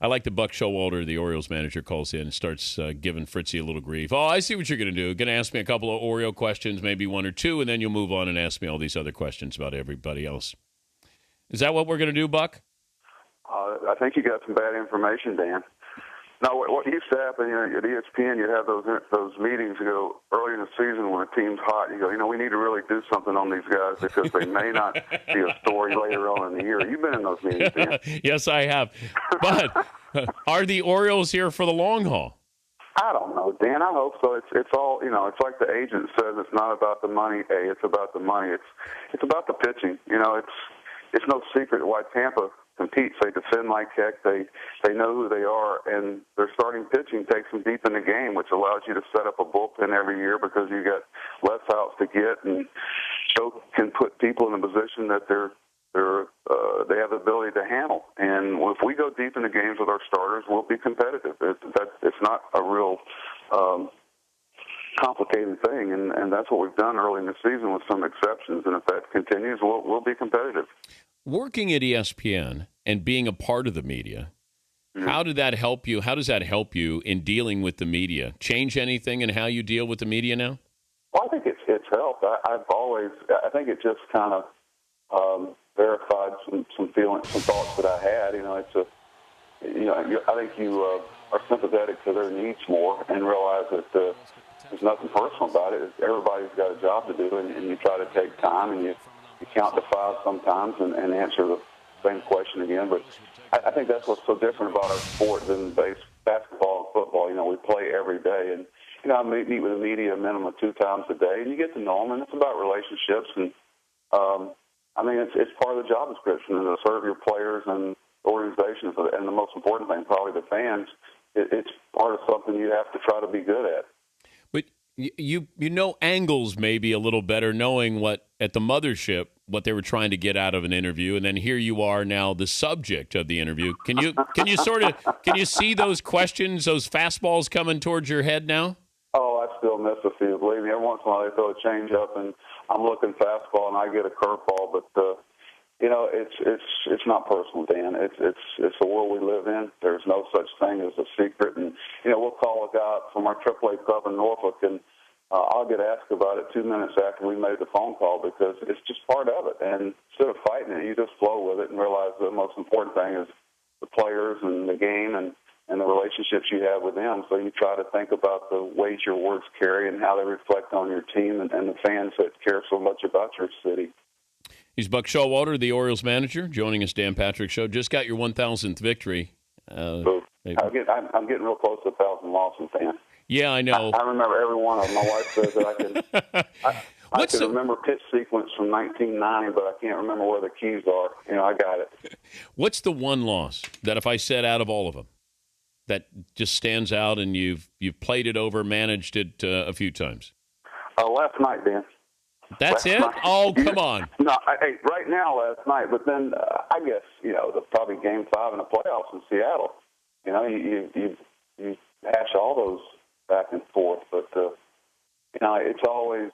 I like the Buck Showalter, the Orioles manager, calls in and starts giving Fritzy a little grief. Oh, I see what you're going to do. Going to ask me a couple of Oriole questions, maybe one or two, and then you'll move on and ask me all these other questions about everybody else. Is that what we're going to do, Buck? I think you got some bad information, Dan. No, what used to happen, at ESPN, you'd have those meetings, early in the season when a team's hot, we need to really do something on these guys because they may not be a story later on in the year. You've been in those meetings, Dan. Yes, I have. But are the Orioles here for the long haul? I don't know, Dan. I hope so. It's all, it's like the agent says, it's not about the money, it's about the money. It's about the pitching. It's no secret why Tampa competes. They defend like heck. They know who they are, and their starting pitching takes them deep in the game, which allows you to set up a bullpen every year because you got less outs to get, and Joe can put people in a position that they have the ability to handle. And if we go deep in the games with our starters, we'll be competitive. It's not a real complicated thing, and that's what we've done early in the season with some exceptions. And if that continues, we'll be competitive. Working at ESPN and being a part of the media, how did that help you? How does that help you in dealing with the media? Change anything in how you deal with the media now? Well, I think it's helped. I think it just kind of verified some feelings, some thoughts that I had. I think you are sympathetic to their needs more and realize that there's nothing personal about it. Everybody's got a job to do, and you try to take time and you count to five sometimes and answer the same question again. But I think that's what's so different about our sport than basketball and football. We play every day, and I meet with the media a minimum of 2 times a day, and you get to know them, and it's about relationships. And it's part of the job description to serve your players and organizations, and the most important thing, probably the fans. It's part of something you have to try to be good at. But you know angles maybe a little better, knowing what at the mothership what they were trying to get out of an interview, and then here you are now the subject of the interview. Can you see those questions, those fastballs coming towards your head now? Oh, I still miss a few. Believe me, every once in a while they throw a change up, and I'm looking fastball, and I get a curveball. But it's not personal, Dan. It's the world we live in. There's no such thing as a secret. And we'll call a guy from our AAA club in Norfolk, and I'll get asked about it 2 minutes after we made the phone call because it's just part of it. And instead of fighting it, you just flow with it and realize the most important thing is the players and the game and the relationships you have with them. So you try to think about the weight your words carry and how they reflect on your team and the fans that care so much about your city. He's Buck Showalter, the Orioles manager, joining us, Dan Patrick Show. Just got your 1,000th victory. I'm getting real close to 1,000 losses, Dan. Yeah, I know. I remember every one of them. My wife says that I can remember pitch sequence from 1990, but I can't remember where the keys are. I got it. What's the one loss that if I said out of all of them that just stands out and you've played it over, managed it a few times? Last night, Dan. That's it? Oh, come on. No, right now last night, but then I guess, probably Game 5 in the playoffs in Seattle. You hash all those back and forth, but, it's always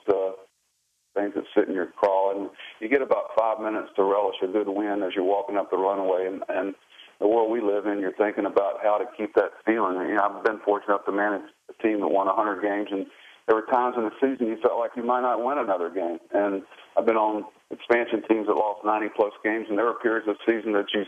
things that sit in your craw, and you get about 5 minutes to relish a good win as you're walking up the runway, and the world we live in, you're thinking about how to keep that feeling. I've been fortunate enough to manage a team that won 100 games, and there were times in the season you felt like you might not win another game. And I've been on expansion teams that lost 90-plus games, and there were periods of the season that you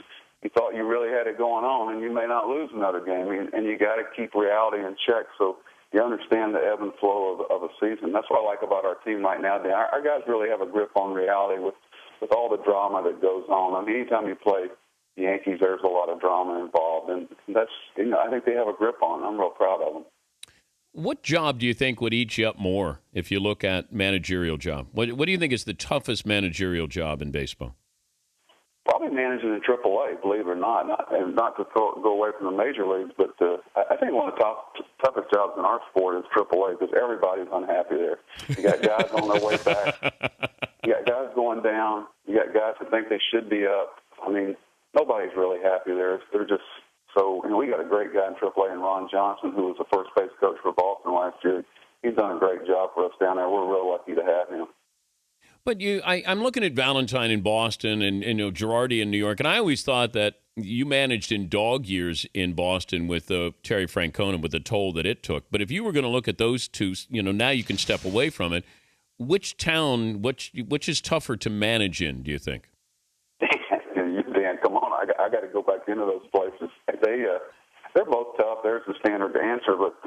thought you really had it going on, and you may not lose another game. And you got to keep reality in check so you understand the ebb and flow of a season. That's what I like about our team right now, Dan. Our guys really have a grip on reality with all the drama that goes on. Anytime you play the Yankees, there's a lot of drama involved, and that's I think they have a grip on it. I'm real proud of them. What job do you think would eat you up more if you look at managerial job? What do you think is the toughest managerial job in baseball? Probably managing in AAA, believe it or not. Not to go away from the major leagues, but I think one of the toughest jobs in our sport is AAA because everybody's unhappy there. You got guys on their way back. You got guys going down. You got guys that think they should be up. Nobody's really happy there. They're just so, we got a great guy in AAA in Ron Johnson, who was the first base coach for Boston last year. He's done a great job for us down there. We're real lucky to have him. But I'm looking at Valentine in Boston and Girardi in New York, and I always thought that you managed in dog years in Boston with Terry Francona with the toll that it took. But if you were going to look at those two, now you can step away from it. Which town, which is tougher to manage in? Do you think? Dan, come on! I got to go back into those places. They're both tough. There's the standard answer, but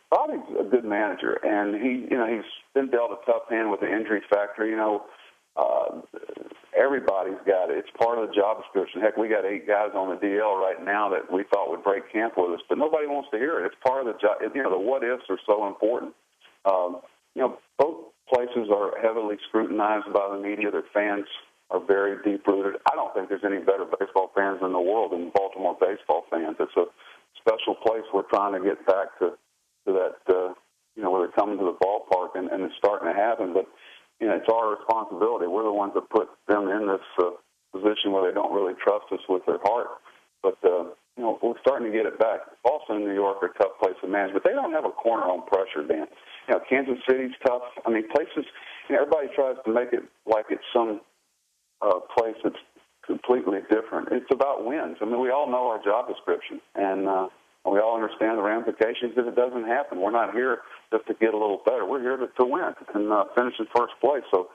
Bobby's a good manager, and he's been dealt a tough hand with the injury factor. Everybody's got it. It's part of the job description. Heck, we got 8 guys on the DL right now that we thought would break camp with us, but nobody wants to hear it. It's part of the job. The what ifs are so important. Both places are heavily scrutinized by the media. Their fans are very deep-rooted. I don't think there's any better baseball fans in the world than Baltimore baseball fans. It's a special place. We're trying to get back to that, where they're coming to the ballpark, and it's starting to happen. But, it's our responsibility. We're the ones that put them in this position where they don't really trust us with their heart. But, we're starting to get it back. Boston and New York are a tough place to manage, but they don't have a corner on pressure, Dan. Kansas City's tough. I mean, places, everybody tries to make it like it's some place that's completely different. It's about wins. I mean, we all know our job description, and we all understand the ramifications if it doesn't happen. We're not here just to get a little better. We're here to win and finish in first place. So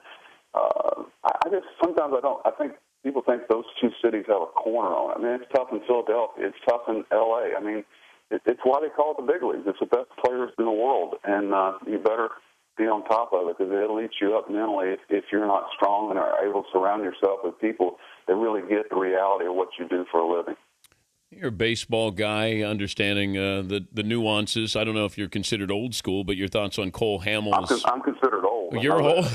I just sometimes I think people think those two cities have a corner on it. I mean, it's tough in Philadelphia. It's tough in L.A. I mean, it's why they call it the big leagues. It's the best players in the world, and you better be on top of it because it'll eat you up mentally if you're not strong and are able to surround yourself with people that really get the reality of what you do for a living. You're a baseball guy, understanding the nuances. I don't know if you're considered old school, but your thoughts on Cole Hamels. I'm considered old. You're old.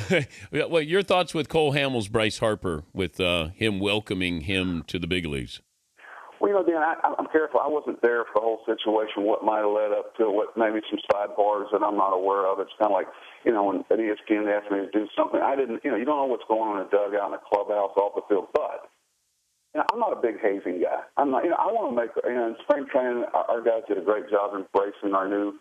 Well, your thoughts with Cole Hamels, Bryce Harper, with him welcoming him to the big leagues. Well, Dan, I'm careful. I wasn't there for the whole situation, what might have led up to it, what maybe some sidebars that I'm not aware of. It's kind of like, when at ESPN they asked me to do something. I didn't, you don't know what's going on in the dugout, in the clubhouse, off the field. But I'm not a big hazing guy. I'm not. I want to make. In spring training, our guys did a great job embracing our new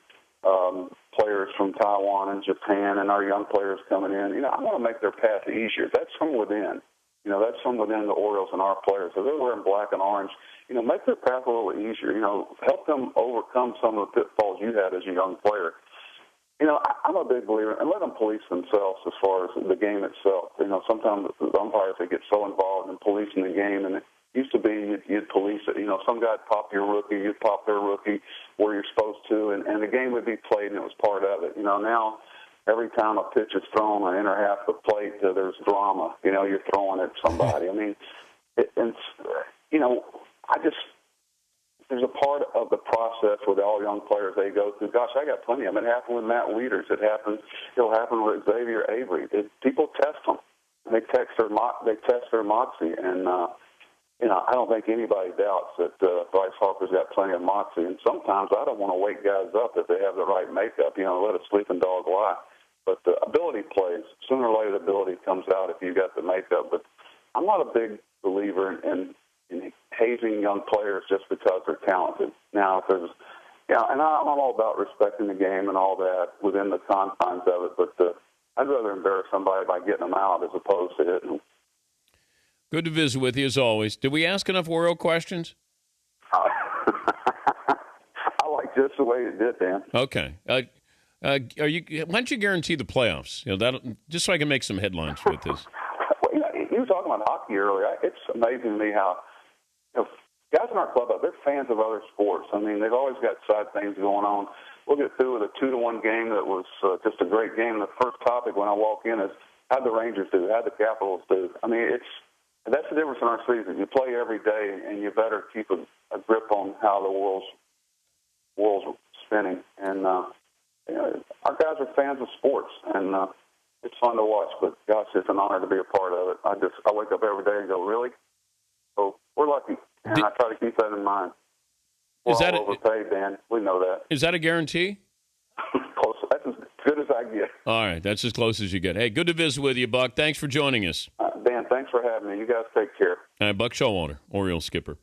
players from Taiwan and Japan, and our young players coming in. I want to make their path easier. That's from within. That's from within the Orioles and our players. So they're wearing black and orange. Make their path a little easier. Help them overcome some of the pitfalls you had as a young player. I'm a big believer, and let them police themselves as far as the game itself. Sometimes the umpires, they get so involved in policing the game, and it used to be you'd police it. Some guy'd pop your rookie, you'd pop their rookie where you're supposed to, and the game would be played, and it was part of it. Now every time a pitch is thrown, I enter half the plate, there's drama. You're throwing at somebody. I mean, there's a part of the process with all young players they go through. Gosh, I got plenty of them. It happened with Matt Wieters. It'll happen with Xavier Avery. People test them. They test their moxie, and I don't think anybody doubts that Bryce Harper's got plenty of moxie. And sometimes I don't want to wake guys up if they have the right makeup. Let a sleeping dog lie. But the ability plays. Sooner or later, the ability comes out if you got the makeup. But I'm not a big believer in hazing young players just because they're talented. Now, if there's, and I'm all about respecting the game and all that within the confines of it, but I'd rather embarrass somebody by getting them out as opposed to hitting them. Good to visit with you as always. Did we ask enough Oriole questions? I like just the way it did, Dan. Okay. Why don't you guarantee the playoffs? That just so I can make some headlines with this. Well, you were talking about hockey earlier. It's amazing to me how guys in our club, they're fans of other sports. I mean, they've always got side things going on. We'll get through with a 2-1 game that was just a great game. The first topic when I walk in is how'd the Rangers do? How'd the Capitals do? I mean, that's the difference in our season. You play every day, and you better keep a grip on how the world's spinning. And our guys are fans of sports, and it's fun to watch. But gosh, it's an honor to be a part of it. I wake up every day and go, really? So we're lucky, and I try to keep that in mind. We're all overpaid, Dan. We know that. Is that a guarantee? Close. That's as good as I get. All right, that's as close as you get. Hey, good to visit with you, Buck. Thanks for joining us. Dan, thanks for having me. You guys take care. Buck Showalter, Orioles skipper.